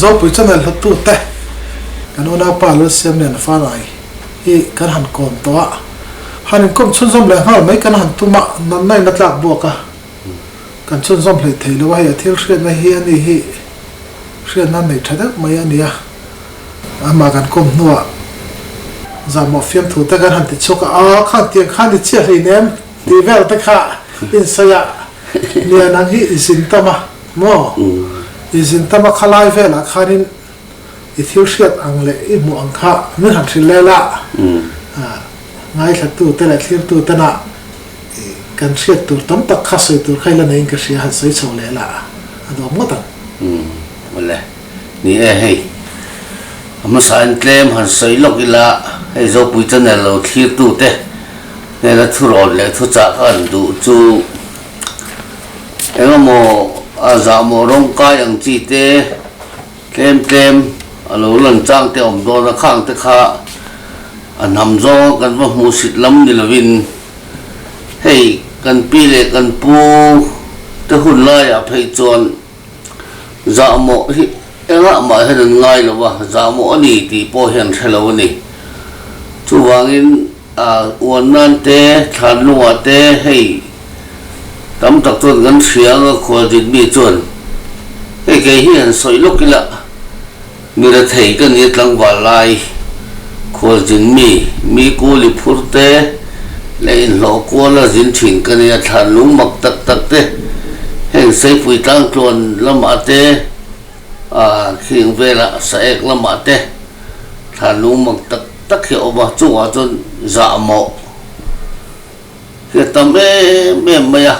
zo pui channel hatu te kan ona pa lo sem nen fa lai hi kan han kom to a han kom chun zom le hal mai kan han tuma nan nai na tlak boka kan chun zom le thei lo hi thil hriat na hi ani hi hriat nan nei thada mai ani a ama kan kom nuwa za mo fiam thu ta kan han ti choka a khan tiang khan ti che hi nem ti vel ta kha in saya nia nang hi isin tama mo isin tama khalai vela khanin i thil hriat ang le i mu ang kha min han thil le la ngai thla tu te la thlir tu ta na kan hriat tur tam tak kha sei tur khaila nei ka sia han sei chho le la ado mo ta wala ni e hei ama san tlem han sei lok ila hei zo pui channel lo thlir tu te ne la thu ro le thu cha kan du chu engamo aza mo rong kai ang chi te tlem alo lan chang te om do na khang te kha anam zo kan wa mu sit lam ni lovin hei kan pi le kan pu te hun lai a phei chon za mo hi enga ma hen ngai lo wa za mo ani ti po hen thelo ni chu wangin a wan nan te than luwa te hei tam tak ton gan siang a khol din mi chon hei ke hian soi lokila mi ra thei kan ni tlang wa lai khol din mi ko li phurte le in lo ko la jin thin kan ya than lung mak tak te heng sei pui tang klon lama te a khing vela sa ek lama te than lung mak tak hi oba chu wa chon za mo ke tam me maya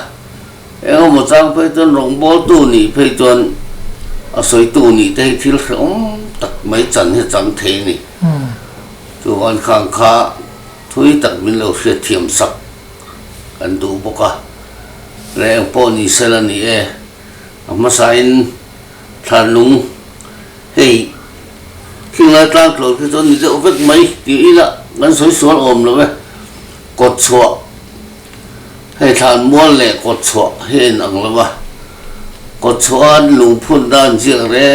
em một trang phê chân rong bó tu nị phê chân à soi tu nị thế thiếu sống tật mấy trận hay trận thế nị tu anh khang khá thui tật mình lâu sẽ thiểm sắc anh tu bốc à lẽ ông po nị sẽ là nị e mà sai thàn lung hey khi người ta rồi cái chân nị dễ vết mấy thì ý là ngắn soi xuống ôm rồi vậy cột sọให้ทานม้วนเลยกดชัวเห็นอังละวะกดชัวลุงพุ่นด้านเจียงเร่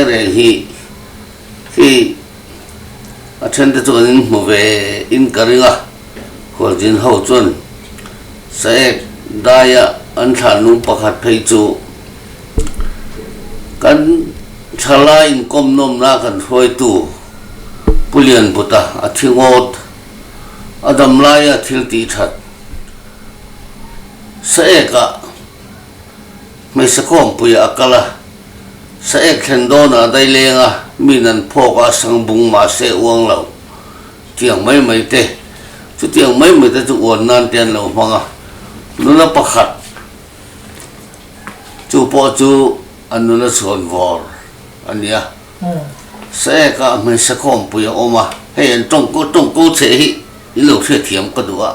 ที่อาจารย์จะตัวนี้มาเวอินกริงอ่ะคนจินเฮาจนเสกได้อันทานลุงประคัดเพยจูกันชะลายก้มนมหน้ากันถอยตู้ผู้เรียนปุตตะอาทิงอดอดำลายอาทิลตีชัดเสกอะไม่สะก้มปุยอักละเสกเห็นโดนอะไรเลงอะมีนันพอกอะสังบุงมาเสอวงเราเตียงไม่เตะจุดเตียงไม่เตะจุดอ้วนนั่นเตียนเราฟังอะนู่นละประคัดจูปอจูอันนู่นละส่วนวอร์อันเนี้ยเสกอะไม่สะก้มปุยออกมาให้เห็นจงกูเสียอีลูกเสียเทียมก็ดูอะ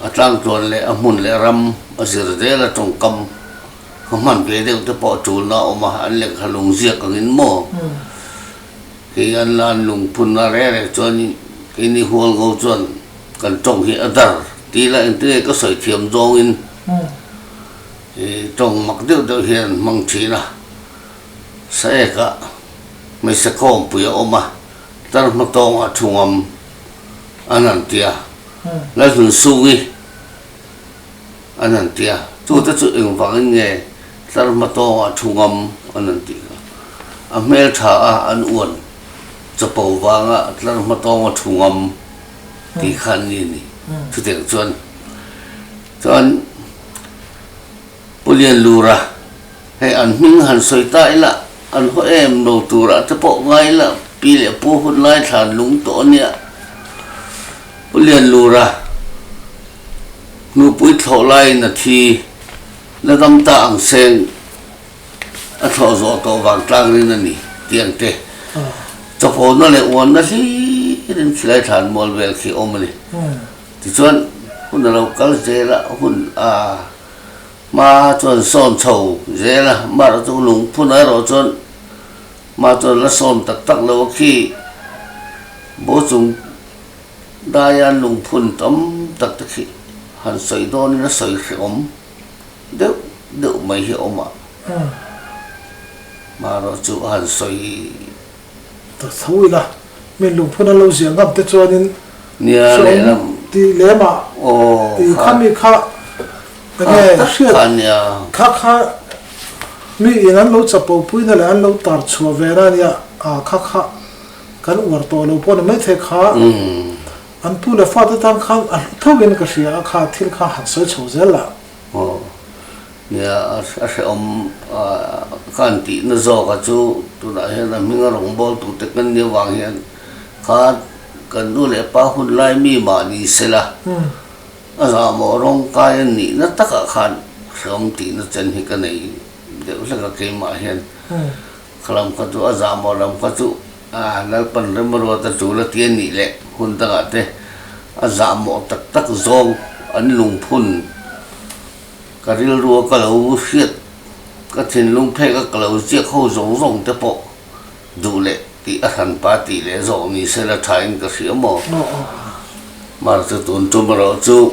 อาจารย์ตัวเลยมุนเลยรำอาศัยเดี๋ยวละตรงกำเขามันเกลียดจะปอจูนเอาออกมาอันเล็กขลุงเสียกับเงินโม่ที่อันลานลุงพุนอะไรจนกินหัวงูจนกันจงเหี้ยดาร์ทีละอินเตอร์ก็ใส่เทียมจงอินจงมักเดียวเห็นมังชีนะเสกะไม่สะก้มปุยออกมาแต่มาตองอาชงอันนั้นเตียแล้วถึงสู้งี้อันนั้นเตียจู่จะจู่เองฟังยังไงแต่มาตองชงอันนั้นเตียอเมริกาอันอ้วนจะปูวางแต่มาตองชงที่ขันนี่สุดเด็กจนผู้เรียนรู้ละให้อันมิ่งหันสวยใต้ละอันเขาเอ็มโนตูระจะปกไงละปีเหลี่ยปูหุ่นไล่ฐานลุงตัวเนี่ยผู้เรียนรู้ละนูปุ้ยเท่าไรนาทีแล้วตำตาอังเซงอัฐโซตัววางกลางนี่นั่นนี่เตียงเตะจะพอนั่นแหละวันนั้นที่เรื่องที่ไรฐานมอลเวลขี้อมเลยที่ส่วนหุ่นเรากัลเจละหุ่นมาจนซ่อนเฉาเจละมาเราต้องหลงพุ่นให้เราจนมาจนละซ่อนตักเราขี้โบจุงได้ยันหลงพุ่นต้มตักขี้หันใส่โดนนี่นะใส่ขี้อมเดี๋ยวไม่ขี้อม mà nó chịu hẳn xoay ta thôi là mình lùng phun lâu giếng ngập tới cho nên nia lệ lắm thì lẽ mà thì khăm mi khá cái này khá mi yên anh lâu chập bầu pui này là anh lâu tar chùa về ra nia khá cái uổng to lâu pon mấy thế khá anh tu là phát tăng khá anh thâu cái cái gì khá thiên khá hẳn soi chầu dễ là nia sẽ kan ti na zo ka chu tu da he na minga rong bol tu te kan ni wang hian kha kan nu le pa hun lai mi ma ni sela a za mo rong kai ni na ta ka khan som ti na chen hi ka nei de la ka ke ma hian khalam ka tu a za mo ram ka chu nal pan ram ro ta chu la tien ni le hun ta ga te a za mo tak tak zong an lung phun ka ril ru ka lo hiat cái thiên lung phê cái cầu chiếc khâu giống giống thế bộ đủ lệ thì ăn ba tỷ lệ rồi mình sẽ là thay cái sữa mò mà từ tuần trung mà rồi chú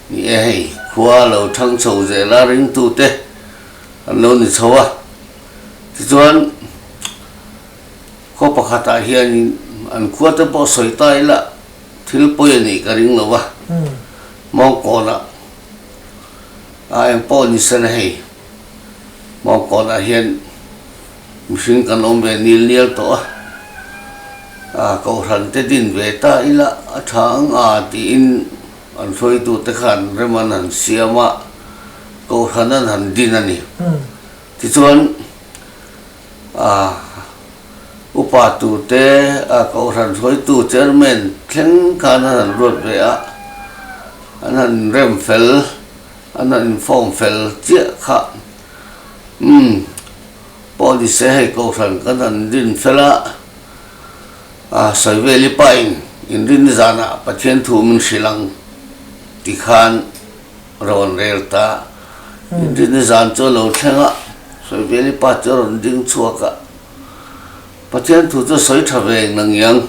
như ấy qua lâu thăng sầu dễ là rinh tu tê anh lâu thì xấu thì cho anh có bậc hạt tại hiện anh qua tới bộ sợi tay là thiếu bôi này cái rinh lâu mong còn là ai bộ như thế này mong còn là hiện mình cần ông về niel to cầu thần tết din về ta ila tháng tin anh phơi tu tết khăn rồi mà anh xem mà cầu thần anh din anh thì chuan upa tu te cầu thần phơi tu chairman theng khăn anh ruột về anh rem fel anh form fel chia khá policy hay cầu thần cái thằng din phela soi về li pain in din zana pathian thu min silang ti khan ron rel ta in din zan cho lo thenga soi về li pa cho ron ding chuaka pathian thu cho soi tha ve nang yang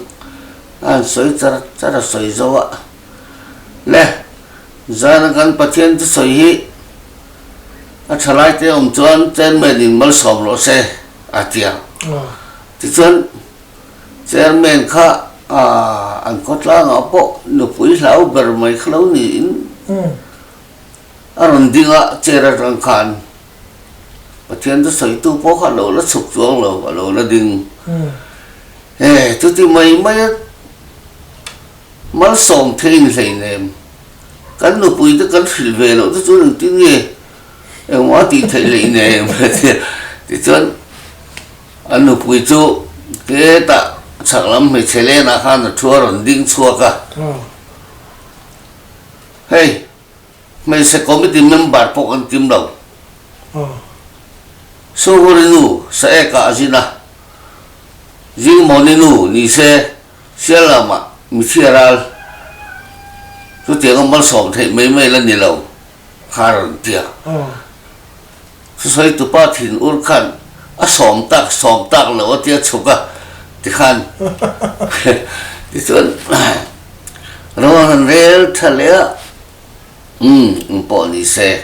an soi chara soi zo le zana kan pathian cho soi hi chalai te chuan chen men in mal som lo se atia ti chuan chairman kha an kotla nga po nu pui hlau ber mai khlo ni in aron dinga chera rang khan pathian to soi tu po kha lo la suk chuang lo la ding tu ti mai mal som thein hlei nem kan nu pui te kan thil ve lo tu chu tin nge em nói thì thấy lý này thì chân anh nộp quỳ chú cái ta chẳng lắm mấy chế lên là khăn là chua rồi đinh chua cả hey mày sẽ có mấy tìm member bộ ăn kim đầu số hồ đi nụ sẽ cả gì nè riêng món đi nụ ni sẽ làm mà mình chia ra số tiền ông bắt sòng thấy mấy lần nhiều lâu khá rồi tiền soi tu pa thin ur khan som tak lo tia chuka ti khan ti chuan ron rel thalea po ni se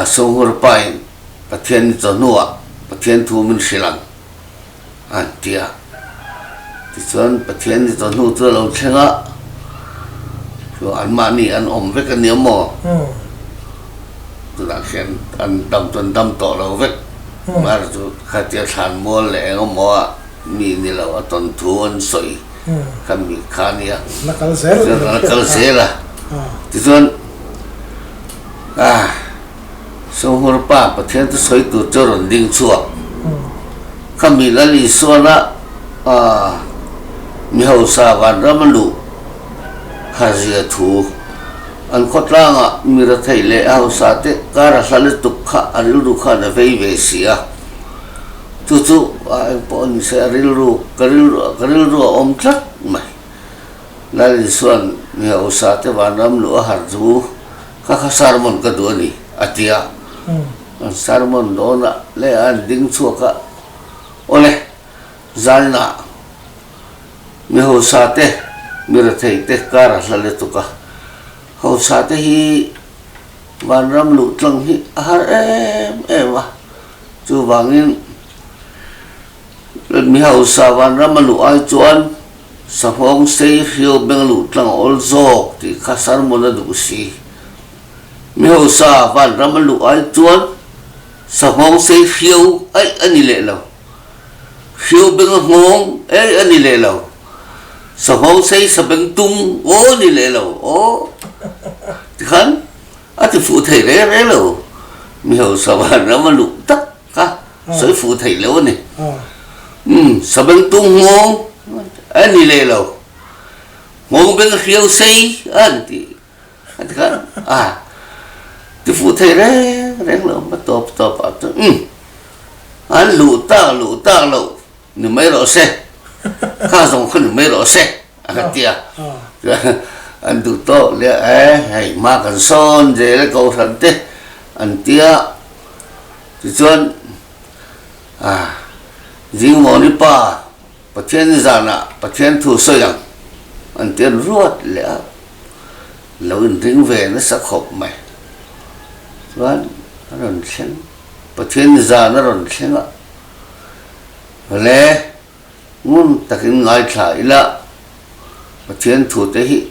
so hur pai pathian cho nuwa pathian thu min silang an tia ti chuan pathian cho nu cho lo thenga so an ma ni an om ve kan niamo tu đã khen anh đâm to lâu vết mà tu khai tiệt sản mua lẻ ngô mua mì ni lâu tuần thu anh soi khăm mì khan nia là cái xe là thì tuần sông hồ pa bát thiên tu soi tu cho rồi đinh chua khăm mì là lì xua na mi hậu sa van ramalu hazia thu anh khot langa mira thei le au sa te kara sale tukha arilu kha na ve sia tu ai pon se arilu karilu om tlat mai la li suan mi au sa te vanam lu har zu kha sarmon ka do ni atia sarmon do na le an ding chu ka ole zalna mi au sa te mira thei te kara sale tukha hậu sa te hi van ram lu tlang hi har em chu wangin lần mi hậu sa van ra mà lũ ai chuan sa phong sei hiu beng lũ tlang ol zok thì khá san một là đủ xí mi hậu sa van ra mà lũ ai chuan sa phong sei hiu ấy anh đi lệ lâu hiu beng ngong ấy anh đi lệ lâu sa phong sei sa beng tung ô đi lệ lâu ô thì khán thì phụ thầy ré lâu mi hậu sa van ra mà lũ tắc cả soi phụ thầy lâu này sa beng tung ngong anh đi lệ lâu ngong beng hiu sei anh thì khán thì phụ thầy ré lâu mà top anh lũ ta lâu nếu mấy rõ xe khá giống không mấy rõ xe anh tia anh tụ to lẽ hay mà cần son dễ là cầu thần thế anh tia thì chuan riêng món đi pa bắt thiên già nè bắt thiên thu sôi rằng anh tia ruột lẽ lâu riêng về nó sắc hộp mày chuan nó còn xem bắt thiên già nó còn xem ạ lẽ muốn ta cái ngay lại là bắt thiên thu thế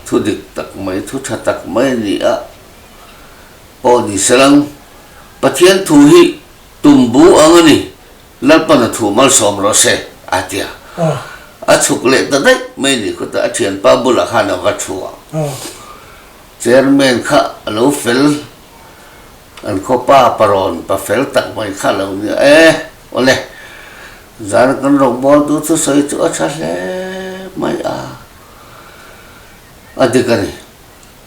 thu được tắc mấy thu chặt tắc mấy gì á bỏ đi sang bắt thiên thu hi tùm bú anh này lần ban thu mal xóm rồi xe tia chụp lệ ta đấy mấy gì có ta thiên pa bù là khăn nó vắt chua chairman khá lâu phèn anh có pa paron pa phèn tắc mấy khá lâu nữa ole giờ con rồng bò tôi soi chỗ sát lẽ mấy thì cái này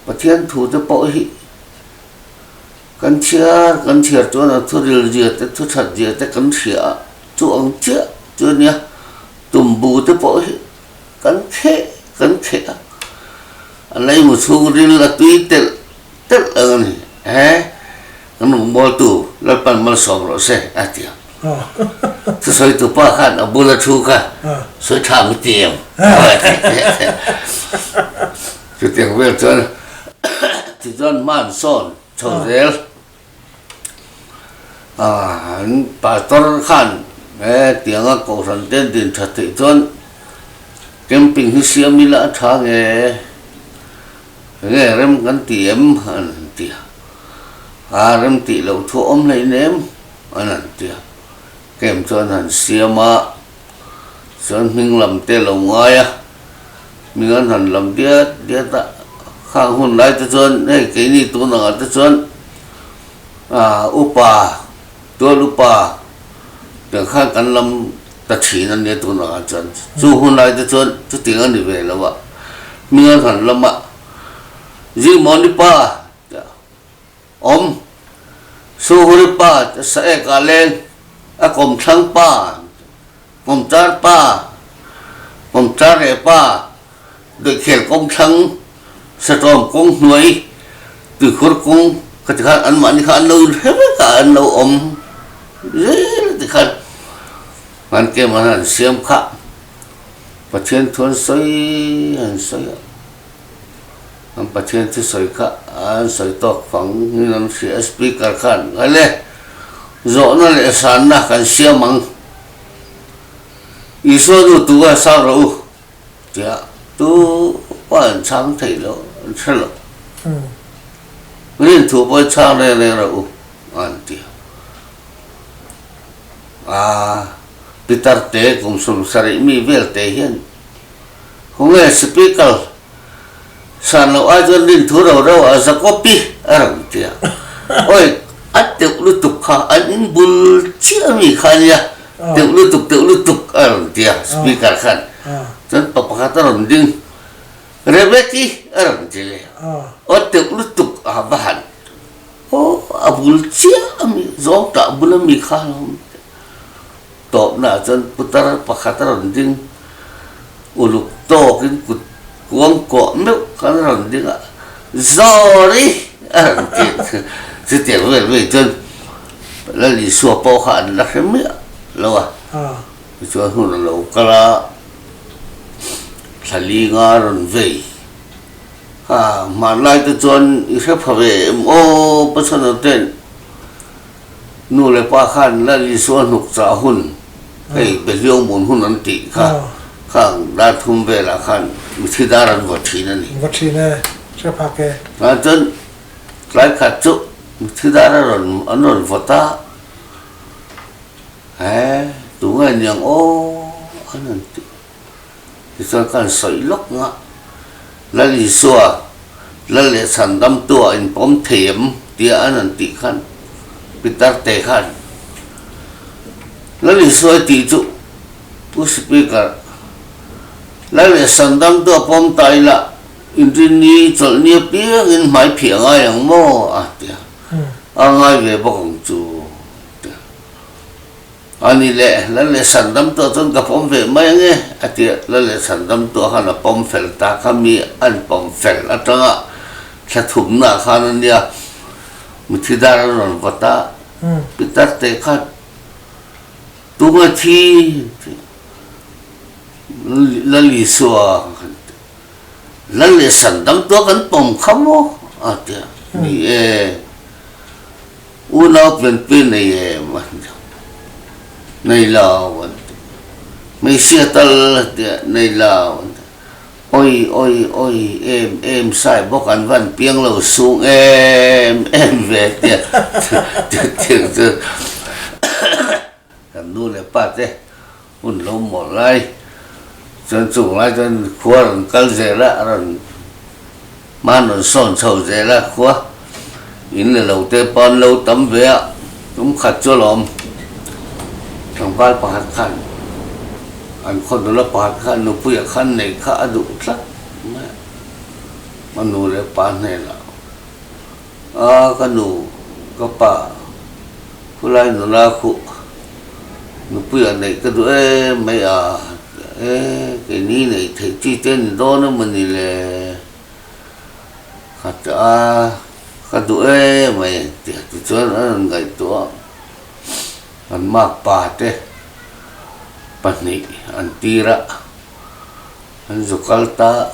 bắt thiên thủ tới bội hi con chia chỗ nào thu điều gì tới thu thật gì tới con chia chỗ ông chia chỗ nhá tùm bù tới bội hi con khé anh lấy một số riêng là tùy tết ở này con rồng bò tù là bàn mal sòng rồi xe tiệt tôi soi tụ ba khăn ở bù la chu cả soi tham tiền cái tiếng Việt cho thì dân man son châu rêu bà tôn khăn tiếng cổ thần tên tiền thật thị dân kem bình hi xiêm mi lã thá nghe rem gắn tiệm hẳn tìa rem tị lẩu thu ôm lấy nếm hẳn tìa kem cho hẳn xiêm dân mình làm tê lồng ngoài mình ăn hẳn làm đĩa ta khang hôn lại tới chân này cái gì tôi nói tới chân upa tiếng khang ăn làm ta chỉ là này tôi nói chân dù hôn lại tới chân tôi tiếng ăn đi về là vậy mình ăn hẳn làm riêng món đi pa su hôn đi pa sẽ cả lên cùng thăng pa cùng char rẻ pa được khéo công thăng sẽ tròn công nuôi từ khối công cái thứ ăn mặn thì ăn lâu hết cả ăn lâu dễ thì khăn ăn kia mà ăn xiêm khá và trên thôn ăn và trên thứ xoay khá ăn xoay tóc phẳng như ăn xí speaker khăn cái này rõ nó lại sáng là cái xiêm măng ý số đồ tú sao rồi dạ tu quan sáng thầy lo chân lo liên thủ với sang này rồi anh chị Peter Te cũng sum sari mi vel te hiền không nghe speaker san lo ai cho liên thủ đâu za copy anh chị ôi anh tự lưu tục ha anh bul chia mi khan ya tự lưu tục anh chị speaker khan dan papakataran din rebeki aram jile otte lutuk abahan abul chia ami zong ta bulam mi khalom to na jan putar pakataran din uluk to kin kut kuang ko me kanaran din zori aram ti tiếng về chân là lý số bao hạn là cái咩lâu cho hôn lâu cả thali nga ron về mà lại từ chọn ít phá về bắt đầu tên nu le pa khan là lý số nục trả hun hey be liu mun hun an ti kha khang da thum ve la khan mi thi da ran wa thi na ni vật gì nè sẽ phá cái a chân lai kha chu mi thi da ran an ron wa ta tu ngai nyang o an an ti ti sa kan soi lok nga la li suwa la le san dam tua in pom them tia an an ti khan pitar te khan la li suwa ti chu pu speaker la le san dam tua pom tai la in rin ni chol ni piang in mai phiang ai ang mo a tia angai ve bokong chu ani le san dam tua chon ka pom ve mai nge atia le san dam tua khan a pom fel ta khami an pom fel atanga kha thum na khan nia muthidar ron vata pitar te khat tu ma thi la li suwa la le san dam tua kan pom khamo atia ni una pen nei ma nei lao mấy xe tal nei lao ôi em sai bốc ăn văn pieng lầu xuống em về tiền tiền làm nu này bắt đấy un lâu một lại chân chủ lại chân khua rồi căng dễละrồi man rồi son sầu dễละkhua in là lâu tê pon lâu tắm về cũng khát cho lắm thằng ba bà khăn anh con nó bà khăn nó bùi khăn này khá đủ lắm mà nó lại bà này là cái nó cái bà phụ lại nó là khu nó bùi này cái đứa mấy cái ní này thấy chi tên đó nó mình là cái đứa mày thì cho nó ngày tuổi an mak pa te pahnih an tira an zukalta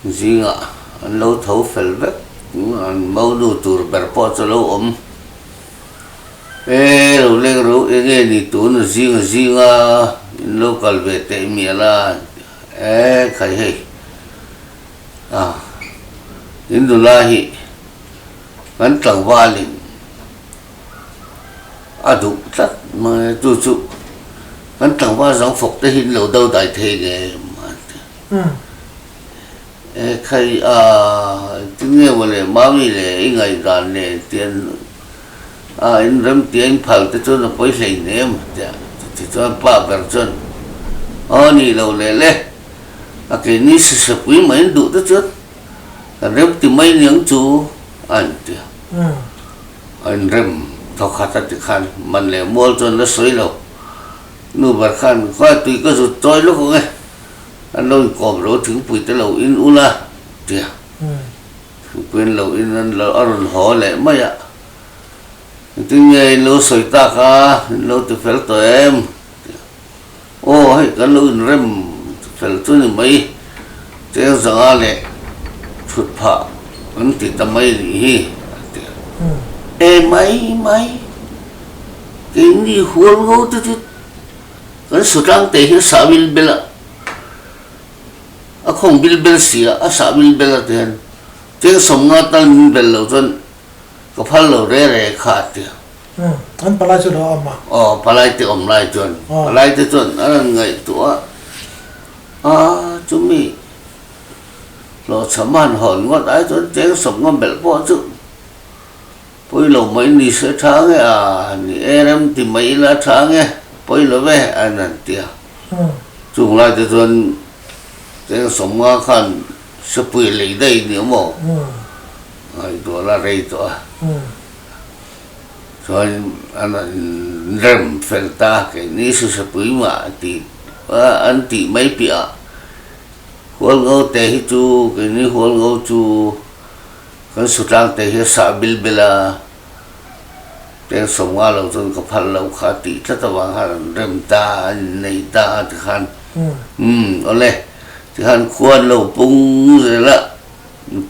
zinga an lo tho fel vek an mau nu tur ber po cho lo om lo le ro nge ni tu no zinga in local ve te mi la khai hei indulahi kan tlang walin đủ rất mà chú vẫn chẳng qua giống phục tới hình lâu đâu đại thế nghề mà khi tiếng nghe mà lại máu như là ngày đàn này tiền anh râm tiền phật tới chỗ nó bấy lầy nè mà thì cho ba bèo chân nì lâu lệ cái ní sự quý mấy đủ tới chút râm thì mấy những chú anh anh râm thọ khát thì khan mình lại mua cho nó sấy lâu nu bật khan coi tùy có rụt trôi lúc không nghe anh nói cọp rồiถึง ปุ๋ย tới lâu in ula kìa quên lâu in anh lâu ăn họ lại mấy ạ tiếng nghe lâu sấy ta cả lâu từ phèn tụi em hay cái lâu in rem phèn tụi này mấy tiếng rằng lại phụt phạ anh thì tao mấy gì mấy cái gì huống ngô chứ cái số trang tế hiện xã vil bela không vil bela xia xã vil bela thì tiếng sống ngã tan bela lâu chân có phải lâu re khát thì anh palai cho đó mà palai thì lại chân palai thì chân anh ngày tuổi chúng mi lo sắm ăn hòn ngót ấy chân tiếng sống ngã bela bao chứ bây lâu mấy ni sẽ tháng ni em thì mấy là tháng bây lâu về anh ăn tiệt chung lại thì tuần cái sống ngon khăn sẽ bùi lấy đây nếu mà đó là đây đó rồi anh rem phèn ta cái ni sẽ bùi mà thì anh thì mấy bịa huống ngô tê chú cái ni huống ngô chú cái số trang tế hiện xã bilbila tiếng sống qua lâu rồi có phần lâu khá tí rất là vang hàng rem ta này ta thì han ole thì han khuôn lâu bung rồi là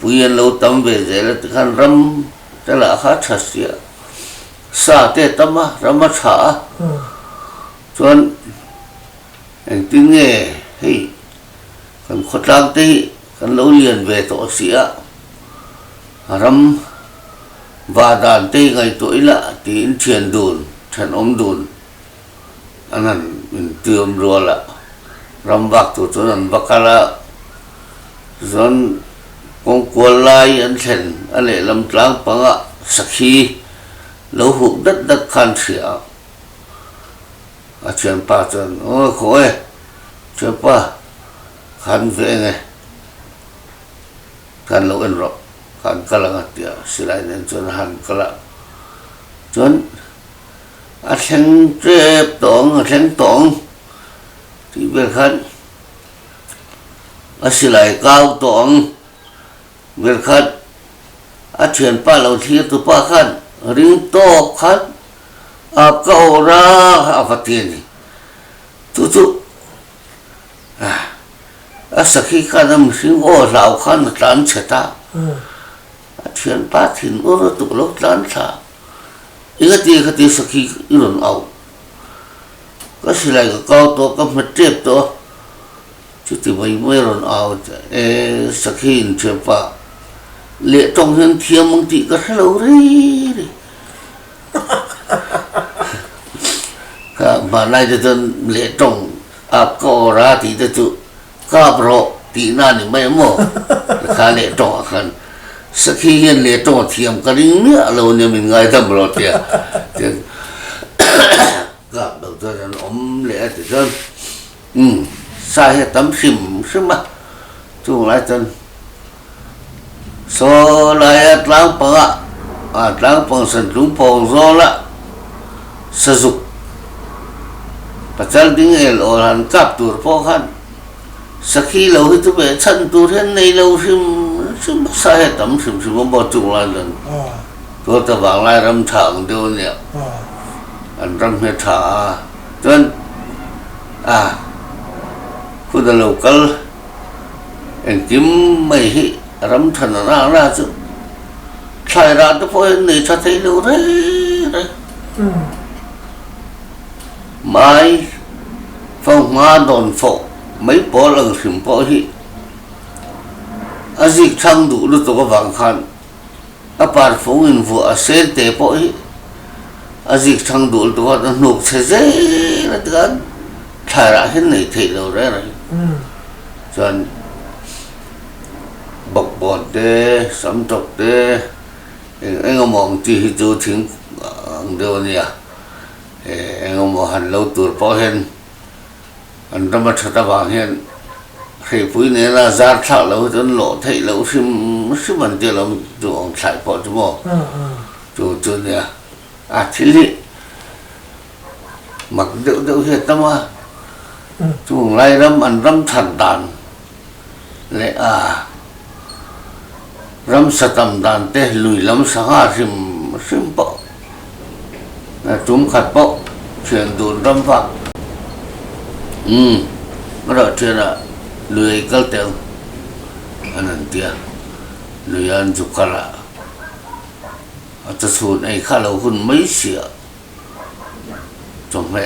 bùi lâu tắm về rồi là thì han râm rất là khá thật xịa xa tê tắm á râm á thả ส่วนอย่างที่เงี้ยให้กันคนต่างที่กันเราเรียนเวทเสียรำวาดานที่ไงตัวอีละที่อินเชียนดูนฉันอมดูนอันนั้นเป็นเตรียมรัวละรำบักตัวนั้นบักกะละส่วนกงกวลลายอันเช่นอะไรลำกลางปังอะสักขีเราหุบดัดคันเสียอาเชียนป้าจนโอ้โหเชียนป้าคันเวงไงคันเราเอ็นรอคันกะลังเตียสิไรเนี่ยจนหันกะละจนอาเชียนเจ็บตองอาเชียนตองที่เป็นคันอาสิไรก้าวตองเป็นคันอาเชียนป้าเราเทียตัวป้าคันริงโตคันอาบก็ราอาฟัตินี่ทุกอาสักขีคันนั้นสิ่งโอ้เราคันหลานเฉตาอาเชียนป้าถิ่นโอ้รตุกลกหลานชาอีกทีสักขีอีหล่นเอาก็สิไรก็เกาตัวก็มาเจ็บตัวจุดที่ไม่หล่นเอาสักขีเชียนป้าเละตรงเห็นเทียมบางทีก็ให้เราเรื่อยก็มาไล่จนเละตรงอาก็ราตีจะจุก็เพราะตีหน้านี่ไม่หมดข้าเละตรงกันสักทีเห็นเละตรงเทียมก็ริ้งเนี่ยเราเนี่ยมันไงทำรถเนี่ยก็เราจะอมเละแต่จนสาเหตุตั้มสิมใช่ไหมช่วงไรจนโซลายล้างปังล้างปังสันลุงพงโซละสุกปัจจัยดิ้งโอรันกับตัวพ่อขันสักทีเราให้ตัวเบชันตัวเห็นในเราซิมสาเหตุตั้มซิมบ่จุลายเลยตัวตะวันไล่รำฉางเดียวเนี่ยอันรำเฮถาจนคุณตะลุกก็เอ็งจิ้มไม่ให้รำทันน่าจุใช่ร้านตัวพ่อเนยชัดให้เราเลยไม่ฟังมาโดนฝนไม่พอหลังสิมพอที่อาจิกช่างดูดูตัวฟังคันอาปาร์ฟงอินฟัวเซนเตพอที่อาจิกช่างดูตัวนั้นหนุกเสียแล้วกันใช่ร้านเนยที่เราเลยจนบอกบอดเดสำตกเดเอ็งก็มองที่จูถึงเดี๋ยวนี้เอ็งก็มองหันเราตัวพอเห็นอันนั้นมาชัดบางเห็นใครพูดเนี่ยนะจาร์ท่าเราจนหล่อที่เราซิมันเดียวเราจูองใส่พอจุโมจูเนี่ยทีนี้มักเดี๋ยวเห็นตั้งว่าจูงไล่รำอันรำทันดันเลยรำสตัมดันเตลุยรำสังหารซิมปะจุ่มขัดปะเชียงดูนรำฟักก็เราเชื่อนะลุยก็เตียงอันนั้นเตียลุยอันจุกละอาจจะสูดไอ้ข้าเราคุณไม่เสียจงแม่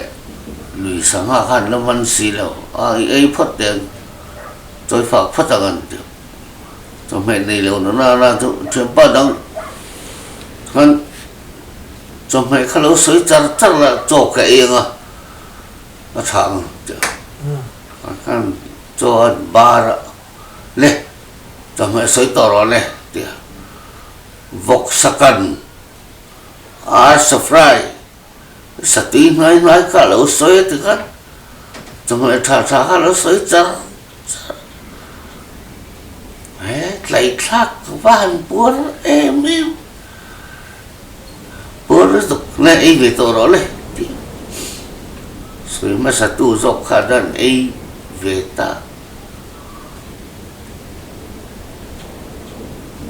ลุยสังหารแล้วมันสีแล้วไอ้พัดเตียงจอยฝากพัดกันเดียวจงแม่ในเร็วน่าจะเชื่อป้าดังกันจงแม่ข้าเราสวยจัดละโจกเองมาทางเดียวกันโจดบาร์เลยจงแม่สวยต่อเลยเดียววกสักกันสฟรายสตีนไหนข้าเราสวยติกันจงแม่ท่าข้าเราสวยจัดไหลคลักบ้านปวดมิวปวดสุดนั่นไอ้เวทตัวเราเลยสวยมาสัตุจบขาดันไอ้เวตา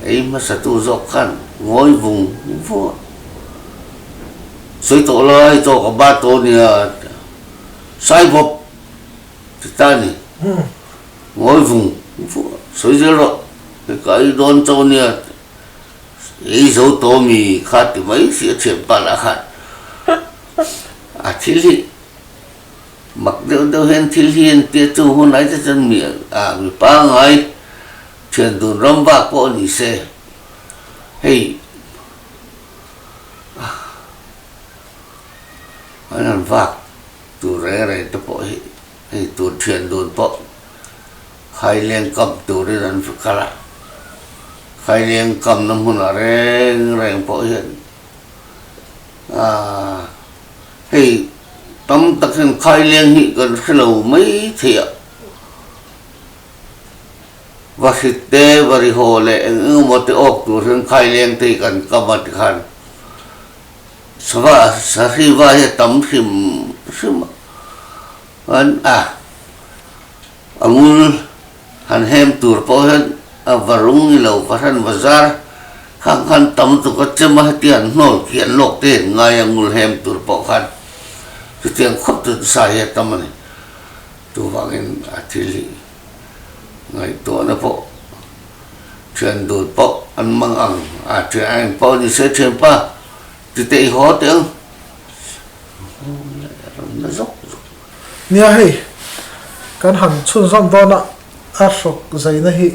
ไอ้มาสัตุจบขันงอยvùngฟัวสวยตัวเลยตัวกับบ้านตัวเนี่ยใส่บบติดตานี่งอยvùngฟัวสวยเยอะcái đón châu nè ấy dấu tô mì khát thì mấy sẽ chuyển ba lá khát thế thì mặc đều hiện thil hiền tiệt chu hôm nay chân miệng bị ba ngày chuyện tụi rong bạc bộ đi xe hey anh ăn vạc tụi rẻ tụi bộ hey tụi chuyện tụi bộ khai liền cầm tụi đi ăn phật cả khai liền cầm năm hôm nào rèn bộ hiện hey tấm tắc hình khai liền hiện gần cái lầu mấy thiệt và khi té và đi hồ lệ một cái ốc tụi hình khai liền thì cần cầm mặt khăn sa khi vai tấm sim anh angul han hem tur po hen varung lo paran bazar khang tấm tụ có chema tiền nổi kiện lộc tiền ngay angul hem tur po khan cái tiền khóc từ sai hết tấm này tụ vang in athili ngay tụ nó po chuyện tụ po ăn mang ăn chuyện anh po như sẽ chuyện pa thì tệ khó tiếng nó dốc nia hey kan han chun zam dona a sok zai na hi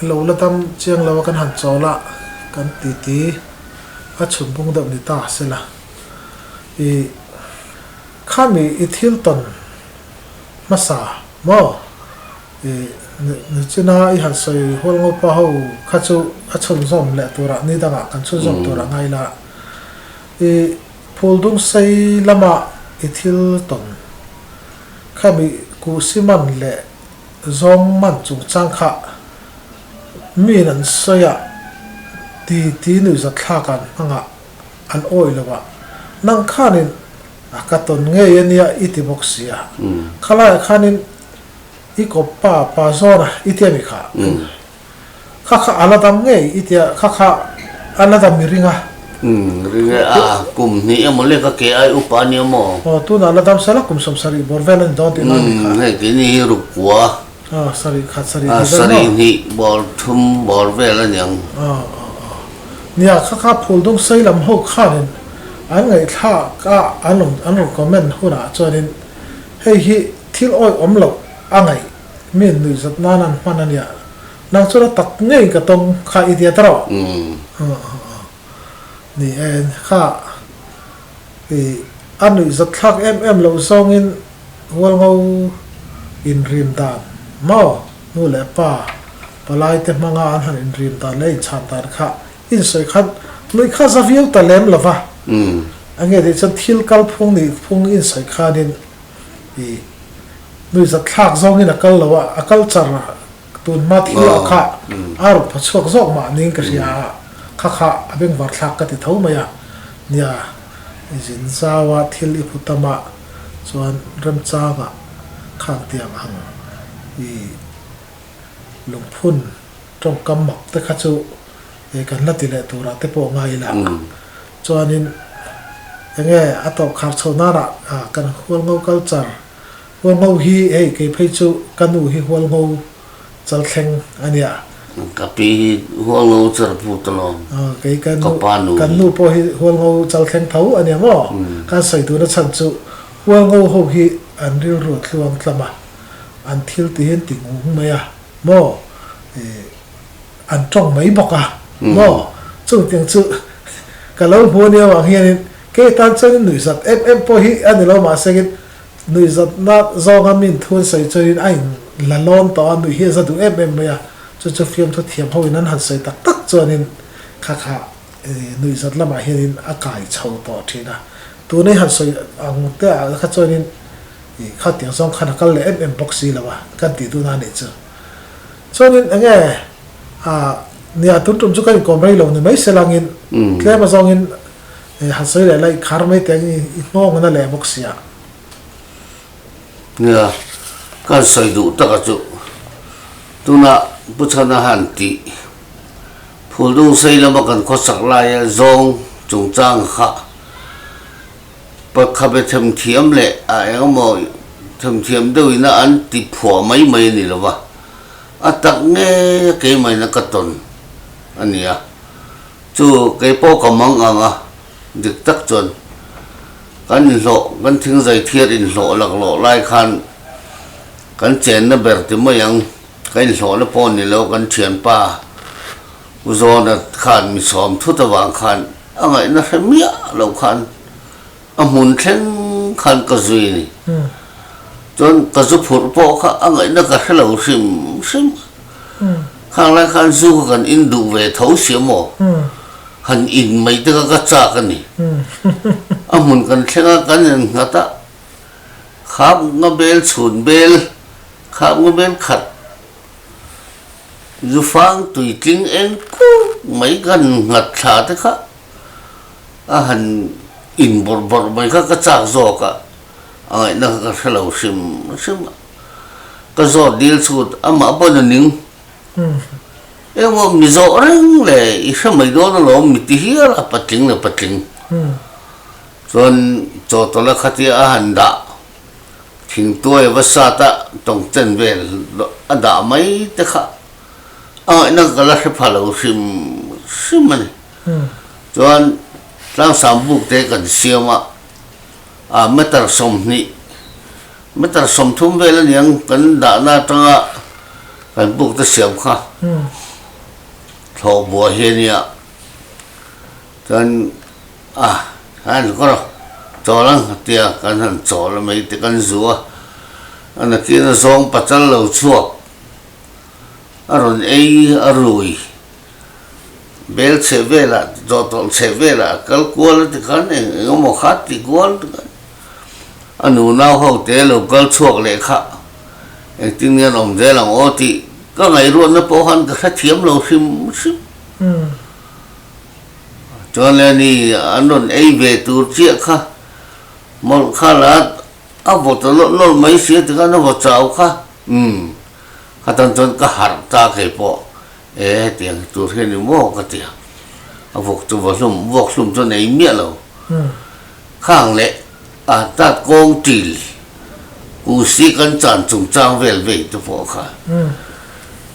lo la tam chiang lo kan han chola kan ti a chun bung dam ni ta sela i khami ithil ton masa mo i ni chuna i han soi hol ngo pa ho kha chu a chun zom le tura ni danga kan chun zom tura ngai la e pholdung sei lama ithil ton khami ku siman le zong man chung chang kha mi nan soya ti nu za thla kan anga an oi lawa nang khanin akaton nge yania iti boxia khala khanin iko pa zona itiami kha kha aladam nge itia kha aladam miringa ringa kum ni mo le ka ke ai upani mo tu na la dam sala kum som sari borvelan don ti non he ke ni ru kwa sari khat sari sari ni bor thum borvelan yang nia kha phul dong sai lam ho khanin an ngai tha ka anong comment huna chonin hei hi thil oi omlo angai min nu zat nanan panania nang chura tak ngei ka tong kha idia taro ni en kha anu zat thak em lo song in wal ngau in rim dan mo nu le pa palai te manga an han in rim dan le chan tan kha in soi khan lui kha zaviu ta lem lova ange de chan thil kal phung ni phung in soi kha din nu zat thak zong in akal lawa akal char tun ma thil kha ar phachok zok ma ning ka ria kha abeng war thak ka ti thau maya nia jin zawa thil I phutama chuan ram changa khang tiang hang lungphun trong kam mak te kha chu kan la ti le tura te po ngai la chuanin enge atop khar chona ra kan hol ngau culture hol ngau hi ke phei chu kanu hi hol ngau chal thleng ania kapi hol ngau char putlo cái kanu po hi hol ngau chal thleng thau ania mo kan sai tu na chan chu hol ngau ho hi an ril ro thluang tlama an thil ti hen ti ngung maya mo an trong mai boka mo chung tiang chu ka lo ho ne wa hian ke tan chen nui zat em po hi an lo ma segin nui zat na zonga min thun sai chein ain la lon to nui hi za du em maya chu film to thiam ho nan han sai tak chuanin kha nui zat lama hian a kai chho to thina tu nei han sai ang te a kha chuanin kha tiang song khana kal le em boxi lawa kan ti tu na ne chu chuanin ange nia tum chu kan komrai lo ni mai selangin klema zongin han sai le lai khar mai te I ngong na le boxia nia kan sai du ta chu tuna puchana hanti phulung sei lama kan khosak lai zong chung chang kha pa khabe them thiam le mo them thiam doi na an ti phwa mai ni lawa atak nge ke mai na katon ania chu ke po kamang anga dik tak chon kan lo kan thing zai thiat in lo lak lo lai khan kan chen na ber ti mo yang kan lo na pon ni lo kan thian pa uzon na khan mi som thu ta wang khan angai na hmia lo khan amun theng khan ka zui ni chon ka zu phur po kha angai na ka hlo sim sim khang lai khan zu kan in du ve thau sia mo han in mai te ka cha ka ni amun kan thenga kan ngata khap nga bel chun bel khap nga bel khat zu phang tui ting en ku mai kan ngat tha te kha a han in bor bor mai ka cha zo ka ai na ka hlo sim sim ka zo dil chut ama bon ning em mi zo reng le i sa mai do na lo mi ti hia la patling na patling chon cho to la khati a han da thing tuai wa sa ta tong chen vel a da mai te kha ai na ka la se pha lo sim sim mani chon lang sam buk te kan siama a metar som ni metar som thum vel niang kan da na tanga kan buk ta siam kha thọ bùa hiền nhỉ, cần anh có đâu, cho lắm tiệt cần hắn cho là mấy tiệt cần rùa, anh kia nó xong bắt chân lâu chuộc, rồi ấy rồi, bel xe về là cho tol xe về là cái cuốn thì cái này nó một khát thì cuốn, anh nu nào hậu thế lâu cái chuộc lại khá, anh tin nghe ông thế là ô thì có ngày luôn nó bỏ hắn cái thiếm lâu sim sim cho nên đi anh nói ấy về từ chiếc ha một khá là áp bộ tao nó mấy xíu thì nó vào chảo ha ha tao cho cái hạt ta cái bộ tiền từ khi nó mua cái tiền áp bộ tao vào lùm cho này miết lâu khang lệ ta công chỉ cú sĩ cần chọn trùng trang về cho bộ khá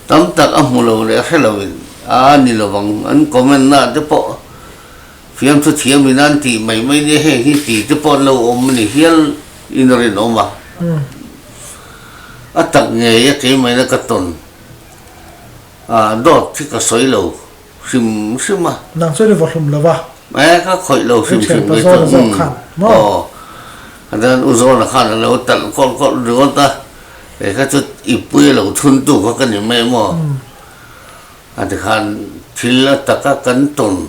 tấm tắc âm mưu lệ hay là ni là bằng anh comment na thế bộ phim thu thiêm mình ăn thì mấy đi hay thì thế bộ lâu ôm mình hiền in rồi nó mà tắc nghề cái mấy là cái tuần đốt thì cái sỏi lâu sim sim mà nàng sỏi được vào lùm là vào mấy cái khói lâu sim sim cái tuần anh đang uzon là khăn là tận con đứa ta để cái chút ít bữa lâu thun tu có cái gì mấy mà anh thì khăn thì là tất cả cán tuần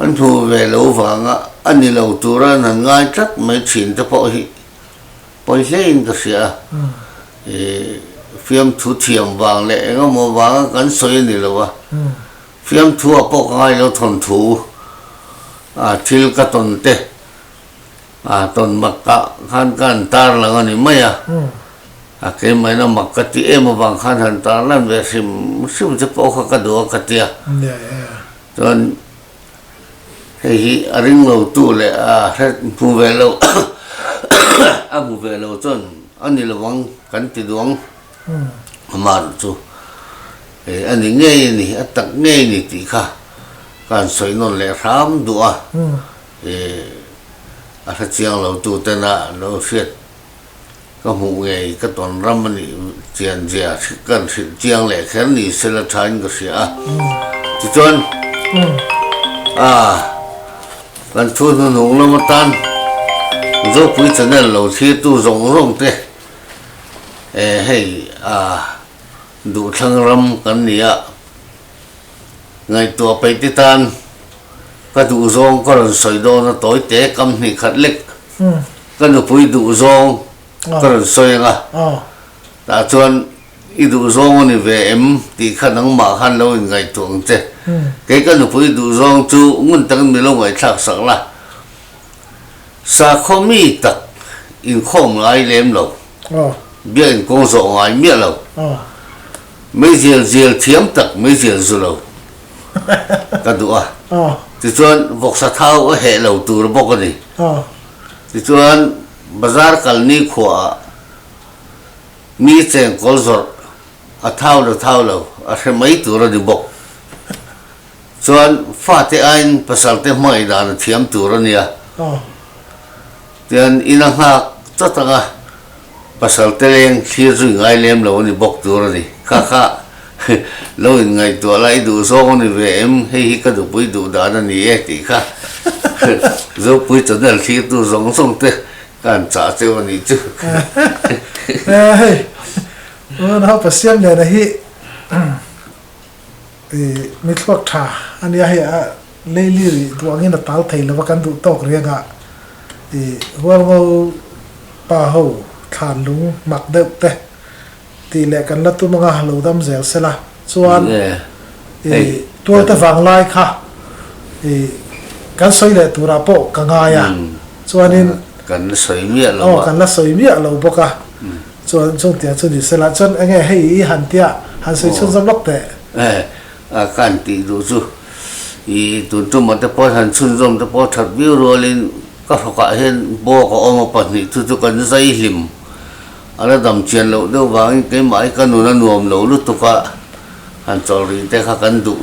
anh thu về lâu vàng anh đi lâu tu ra là ngay chắc mấy chuyện cho bội lên cái gì phim thu thiềm vàng lệ nó mua vàng cán xoay này là phim thu ở bộ ngay lâu thuần thu thì cái tuần tê tuần mặc cả khăn cán ta là cái này mấy cái mấy nó mặc cái tí em mà bằng khăn hành ta làm về sim cho bộ cái đồ cái tia cho nên thì anh lâu tu lệ hết mua về lâu mua về lâu cho anh đi là vắng cắn tí đuông mà chú anh đi nghe này tắc nghe này tí kha càng soi nó lệ khám đùa hết chiang lâu tu tên là lâu phiệt cái mũ nghề cái toàn râm này tiền rẻ cần sự chiang lệ khen này sẽ là thành cái gì thì cho cần thu nó nung lắm tan rồi cuối tuần này lâu thì tu rong thế hay đủ thăng râm cái này ngày tua bay tít tan cái đủ rong có lần soi đô nó tối té cầm thì khát lệch cái nó cuối đủ rong cái lần soi đã chọn ít đủ rong này về em thì khả năng mà han lâu ngày tuần thế cái nó cuối đủ rong chú muốn tăng mình lâu ngày thạc sắc là sa không mi tật in không ai lem lâu biết công dụng ai biết lâu mấy giờ thiếm tật mấy giờ rồi lâu cái đủ thì chọn vọc sa thao ở hệ lâu từ nó bóc cái này thì chọn bazar kalni khua mi chen kolzor thao lâu sẽ mấy từ rồi đi bóc chọn phát te ein pasal te mai dan thiam tu rồi nè tian ina ha tatanga pasal teleng thir ru ngai lem lo ni bok tur ni kha kha lo in ngai to lai du so ni ve em hei ka du pui du da na ni e ti kha zo pui to dal thi tu zong song te kan cha che ni chu hey nó pasiam ne na hi mi thlok tha ania he a leili ri tuangin a tal thei lawa kan du tok rianga hual ngo pa ho than lung mak de te ti le kan la tu manga halo dam zel sela chuan tu ta wang lai kha kan soi le tura po ka nga ya chuanin kan soi mi lo kan la soi mi lo boka chuan chung tia chu ni sela chuan enge hei han tia han soi chung zam lok te a kan ti du chu i tun tu ma te po han chun zom te po that biu rolin ka ka hen bo ko oma pani tu kan zai hlim ala dam chen lo do wang ke mai kan nu na nuam lo lu tu ka han chol ri te kha kan du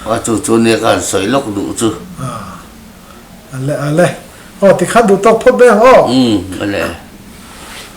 wa chu ne kan soi lok du chu ale ti kha du tok phot be ho ale